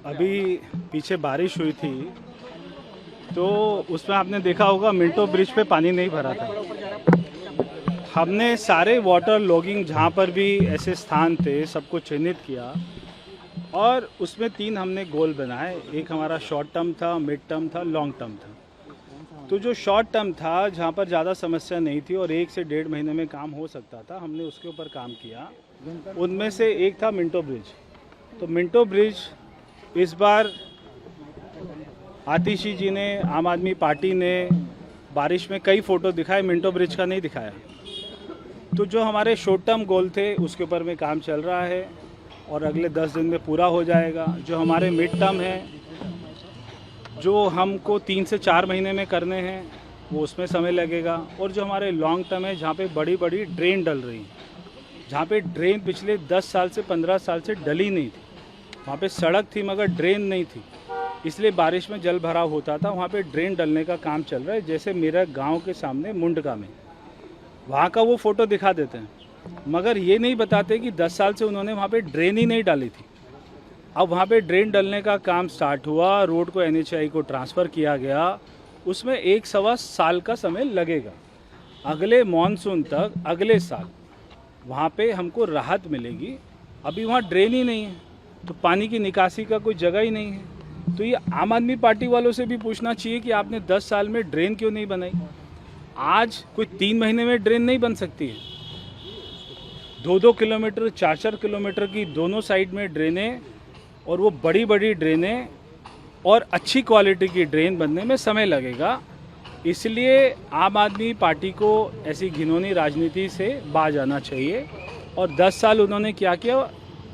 अभी पीछे बारिश हुई थी तो उसमें आपने देखा होगा मिंटो ब्रिज पे पानी नहीं भरा था। हमने सारे वाटर लॉगिंग जहाँ पर भी ऐसे स्थान थे सबको चिन्हित किया और उसमें 3 हमने गोल बनाए। एक हमारा शॉर्ट टर्म था, मिड टर्म था, लॉन्ग टर्म था। तो जो शॉर्ट टर्म था जहाँ पर ज़्यादा समस्या नहीं थी और 1 से 1.5 महीने में काम हो सकता था, हमने उसके ऊपर काम किया। उनमें से एक था मिंटो ब्रिज। तो मिंटो ब्रिज इस बार आतिशी जी ने, आम आदमी पार्टी ने बारिश में कई फ़ोटो दिखाए, मिंटो ब्रिज का नहीं दिखाया। तो जो हमारे शॉर्ट टर्म गोल थे उसके ऊपर में काम चल रहा है और अगले 10 दिन में पूरा हो जाएगा। जो हमारे मिड टर्म है जो हमको 3 से 4 महीने में करने हैं वो उसमें समय लगेगा। और जो हमारे लॉन्ग टर्म है जहाँ पे बड़ी बड़ी ड्रेन डल रही हैं, जहाँ पे ड्रेन पिछले 10 साल से 15 साल से डली नहीं थी, वहाँ पे सड़क थी मगर ड्रेन नहीं थी, इसलिए बारिश में जल भराव होता था। वहाँ पे ड्रेन डलने का काम चल रहा है। जैसे मेरा गांव के सामने मुंडका में, वहाँ का वो फ़ोटो दिखा देते हैं मगर ये नहीं बताते कि 10 साल से उन्होंने वहाँ पे ड्रेन ही नहीं डाली थी। अब वहाँ पे ड्रेन डलने का काम स्टार्ट हुआ, रोड को NHAI को ट्रांसफ़र किया गया, उसमें 1-1.25 साल का समय लगेगा। अगले मानसून तक, अगले साल वहाँ पे हमको राहत मिलेगी। अभी वहाँ ड्रेन ही नहीं है तो पानी की निकासी का कोई जगह ही नहीं है। तो ये आम आदमी पार्टी वालों से भी पूछना चाहिए कि आपने 10 साल में ड्रेन क्यों नहीं बनाई। आज कोई 3 महीने में ड्रेन नहीं बन सकती है। 2-2 किलोमीटर, 4-4 किलोमीटर की दोनों साइड में ड्रेनें, और वो बड़ी बड़ी ड्रेनें और अच्छी क्वालिटी की ड्रेन बनने में समय लगेगा। इसलिए आम आदमी पार्टी को ऐसी घिनौनी राजनीति से बाज आना चाहिए और 10 साल उन्होंने क्या किया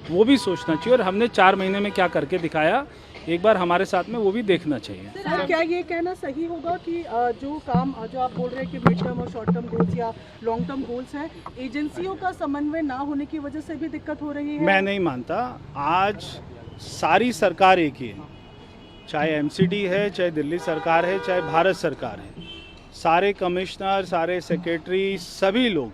वो भी सोचना चाहिए और हमने 4 महीने में क्या करके दिखाया एक बार हमारे साथ में वो भी देखना चाहिए। सर, क्या ये कहना सही होगा कि जो आप बोल रहे हैं कि मिड टर्म और शॉर्ट टर्म गोल्स या लॉन्ग टर्म गोल्स हैं, एजेंसियों का समन्वय ना होने की वजह से भी दिक्कत हो रही है? मैं नहीं मानता। आज सारी सरकार एक ही है, चाहे MCD है, चाहे दिल्ली सरकार है, चाहे भारत सरकार है। सारे कमिश्नर, सारे सेक्रेटरी, सभी लोग,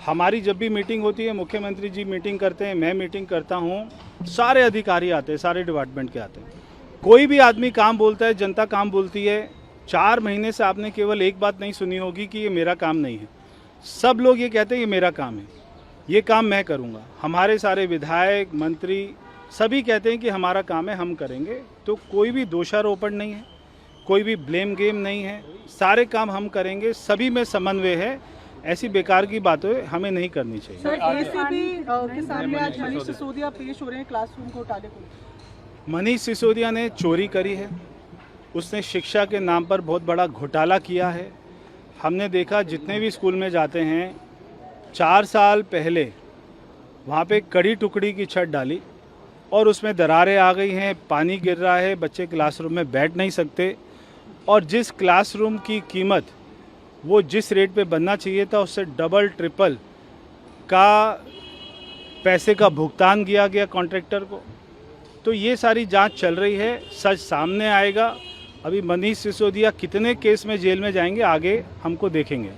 हमारी जब भी मीटिंग होती है, मुख्यमंत्री जी मीटिंग करते हैं, मैं मीटिंग करता हूँ, सारे अधिकारी आते हैं, सारे डिपार्टमेंट के आते हैं। कोई भी आदमी काम बोलता है, जनता काम बोलती है। 4 महीने से आपने केवल एक बात नहीं सुनी होगी कि ये मेरा काम नहीं है। सब लोग ये कहते हैं ये मेरा काम है, ये काम मैं करूँगा। हमारे सारे विधायक, मंत्री सभी कहते हैं कि हमारा काम है, हम करेंगे। तो कोई भी दोषारोपण नहीं है, कोई भी ब्लेम गेम नहीं है, सारे काम हम करेंगे, सभी में समन्वय है। ऐसी बेकार की बातें हमें नहीं करनी चाहिए। सर, ACP के सामने आज मनीष सिसोदिया पेश हो रहे हैं क्लासरूम घोटाले को। मनीष सिसोदिया ने चोरी करी है, उसने शिक्षा के नाम पर बहुत बड़ा घोटाला किया है। हमने देखा जितने भी स्कूल में जाते हैं, 4 साल पहले वहाँ पे कड़ी टुकड़ी की छत डाली और उसमें दरारें आ गई हैं, पानी गिर रहा है, बच्चे क्लासरूम में बैठ नहीं सकते। और जिस क्लासरूम की कीमत वो जिस रेट पे बनना चाहिए था उससे डबल ट्रिपल का पैसे का भुगतान किया गया कॉन्ट्रैक्टर को। तो ये सारी जांच चल रही है, सच सामने आएगा। अभी मनीष सिसोदिया कितने केस में जेल में जाएंगे आगे हमको देखेंगे।